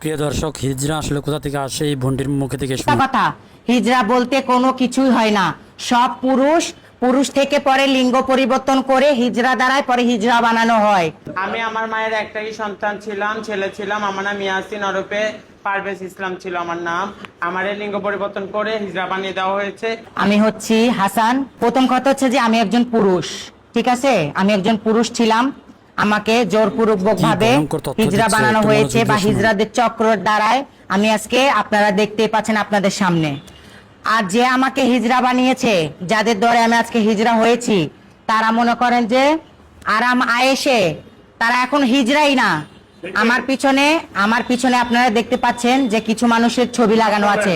প্রিয় দর্শক, হিজরা আসলে কোথা থেকে আসে এই ভন্ডির মুখে থেকে শুনি। কথা, হিজরা বলতে কোনো কিছুই হয় না। সব পুরুষ পুরুষ থেকে পরে লিঙ্গ পরিবর্তন করে হিজরা দ্বারাই পরে হিজরা বানানো হয়। আমি আমার মায়ের একটাই সন্তান ছিলাম, ছেলে ছিলাম। আমার নাম ইয়াসিন ওরফে পারভেজ ইসলাম ছিল আমার নাম। আমার এই লিঙ্গ পরিবর্তন করে হিজরা বানিয়ে দেওয়া হয়েছে। আমি হচ্ছি হাসান। প্রথম কথা হচ্ছে যে আমি একজন পুরুষ, ঠিক আছে? আমি একজন পুরুষ ছিলাম, আমাকে জোরপূর্বক ভাবে ভয়ঙ্কর তথ্য হিজরা দিচ্ছে, বানানো একটু হয়েছে মনোযোগ বা দিয়ে শুনুন। হিজরাদের চক্রের দ্বারাই আমি আজকে আপনারা দেখতেই পাচ্ছেন আপনাদের সামনে। আর যে আমাকে হিজরা বানিয়েছে, যাদের দ্বারা আমি আজকে হিজরা হয়েছি, তারা মনে করেন যে আরাম আয়েশে তারা এখন হিজরাই না। আমার পিছনে আপনারা দেখতে পাচ্ছেন যে কিছু মানুষের ছবি লাগানো আছে।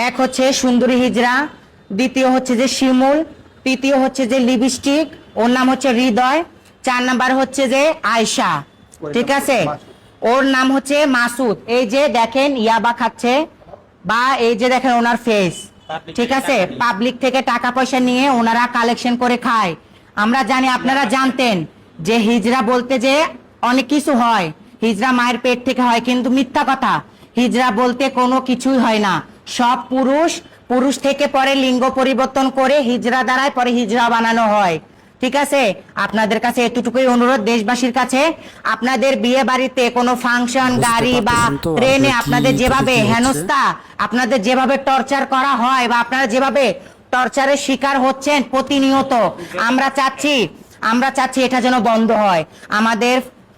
এক হচ্ছে সুন্দরী হিজরা, দ্বিতীয় হচ্ছে যে শিমুল, তৃতীয় হচ্ছে যে লিপস্টিক, ওর নাম হচ্ছে হৃদয়, 4 নাম্বার হচ্ছে যে আয়শা, ঠিক আছে? ওর নাম হচ্ছে মাসুদ। এই যে দেখেন ইয়াবা খাচ্ছে, বা এই যে দেখেন ওনার ফেস, ঠিক আছে? পাবলিক থেকে টাকা পয়সা নিয়ে ওনারা কালেকশন করে খায়। আমরা জানি, আপনারা জানতেন যে হিজরা বলতে যে অনেক কিছু হয়, হিজরা মায়ের পেট থেকে হয়, কিন্তু মিথ্যা কথা। হিজরা বলতে কোনো কিছুই হয় না। সব পুরুষ থেকে পরে লিঙ্গ পরিবর্তন করে হিজরা দ্বারাই পরে হিজরা বানানো হয়, ঠিক আছে? আপনাদের কাছে এতটুকুই অনুরোধ, দেশবাসীর কাছে, আপনাদের বিয়ে বাড়িতে কোনো ফাংশন, বুঝতে গাড়ি বা পারতেছেন তো ট্রেনে আসলে কি আপনাদের যেভাবে থেকে কি হচ্ছে? হেনস্থা, আপনাদের যেভাবে টর্চার করা হয়, বা আপনারা যেভাবে টর্চারের শিকার হচ্ছেন প্রতিনিয়ত, আমরা চাচ্ছি এটা যেন বন্ধ হয়।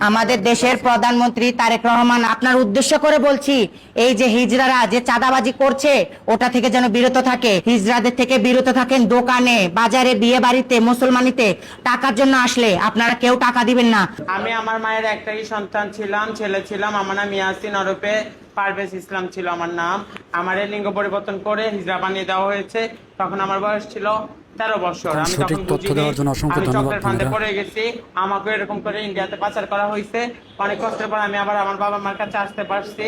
আমাদের দেশের প্রধানমন্ত্রী তারেক রহমান, আপনার উদ্দেশ্য করে বলছি, এই যে হিজড়ারা যে চাঁদাবাজি করছে ওটা থেকে যেন বিরত থাকে, হিজড়াদের থেকে বিরত থাকেন। দোকানে, বাজারে, বিয়ে বাড়িতে, মুসলমানিতে টাকার জন্য আসলে আপনারা কেউ টাকা দিবেন না। আমি আমার মায়ের একটাই সন্তান ছিলাম, ছেলে ছিলাম। আমার নাম ইয়াসিন ওরফে পারভেজ ইসলাম ছিল আমার নাম। আমার এই লিঙ্গ পরিবর্তন করে হিজরা বানিয়ে দেওয়া হয়েছে। তখন আমার বয়স ছিল 13 বছর। আমি সঠিক তখন তথ্য বুঝিনি, দেওয়ার জন্য অসংখ্য আমি ধন্যবাদ চক্রের ফাঁদে বন্ধুরা। পড়ে গেছি। আমাকে এরকম করে ইন্ডিয়াতে পাচার করা হয়েছে। অনেক কষ্টের পর আমি আবার আমার বাবা মার কাছে আসতে পারছি।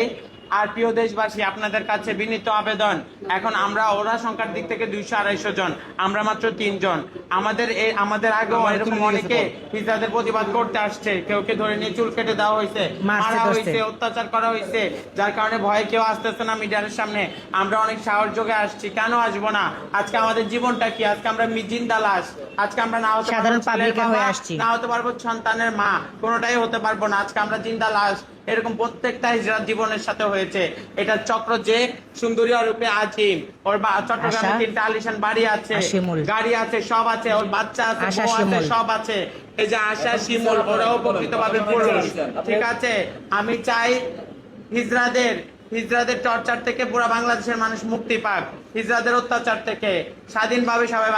আর প্রিয় দেশবাসী, আপনাদের কাছে বিনীত আবেদন, এখন আমরা ওরা সংখ্যার দিক থেকে 200-250 জন, আমরা মাত্র 3 জন। আমাদের আগেও এরকম অনেকে হিজড়াদের প্রতিবাদ করতে আসছে। কেউকে ধরে নিয়ে চুল কেটে দেওয়া হয়েছে, মারা হয়েছে, অত্যাচার করা হয়েছে, যার কারণে ভয়ে কেউ আসতেছে না মিডিয়ার সামনে। আমরা অনেক সাহস যোগে আসছি, কেন আসবো না? আজকে আমাদের জীবনটা কি? আজকে আমরা জিন্দা লাশ। আজকে আমরা না হতে সাধারণ পারবো ছেলের পাবলিকে বাবা, হয়ে আসছি। না হতে পারবো সন্তানের মা, কোনোটাই হতে পারবো না। আজকে আমরা জিন্দা লাশ। এরকম প্রত্যেকটা হিজড়ার জীবনের সাথে হয়েছে। এটা চক্র যে সুন্দরী রূপে আজিম, ওর চট্টগ্রামে 3টা আলিশান বাড়ি আছে, গাড়ি আছে, সব আছে, ওর বাচ্চা আছে, বউ আছে, সব আছে। এই যে আশা, শিমুল, ওরাও প্রকৃতভাবে পুরুষ, ঠিক আছে? আমি চাই হিজড়াদের টর্চার থেকে পুরো বাংলাদেশের মানুষ মুক্তি পাক, হিজড়াদের অত্যাচার থেকে স্বাধীনভাবে সবাই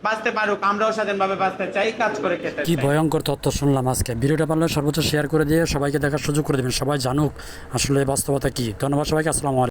বাঁচতে পারুক। আমরাও স্বাধীনভাবে বাঁচতে চাই, কাজ করে খেতে কি চাই। ভয়ঙ্কর তথ্য শুনলাম আজকে। ভিডিওটা পারলে সর্বোচ্চ শেয়ার করে দিয়ে সবাইকে দেখার সুযোগ করে দেবেন, সবাই জানুক আসলে বাস্তবতা কি। ধন্যবাদ সবাইকে, আসসালামু আলাইকুম।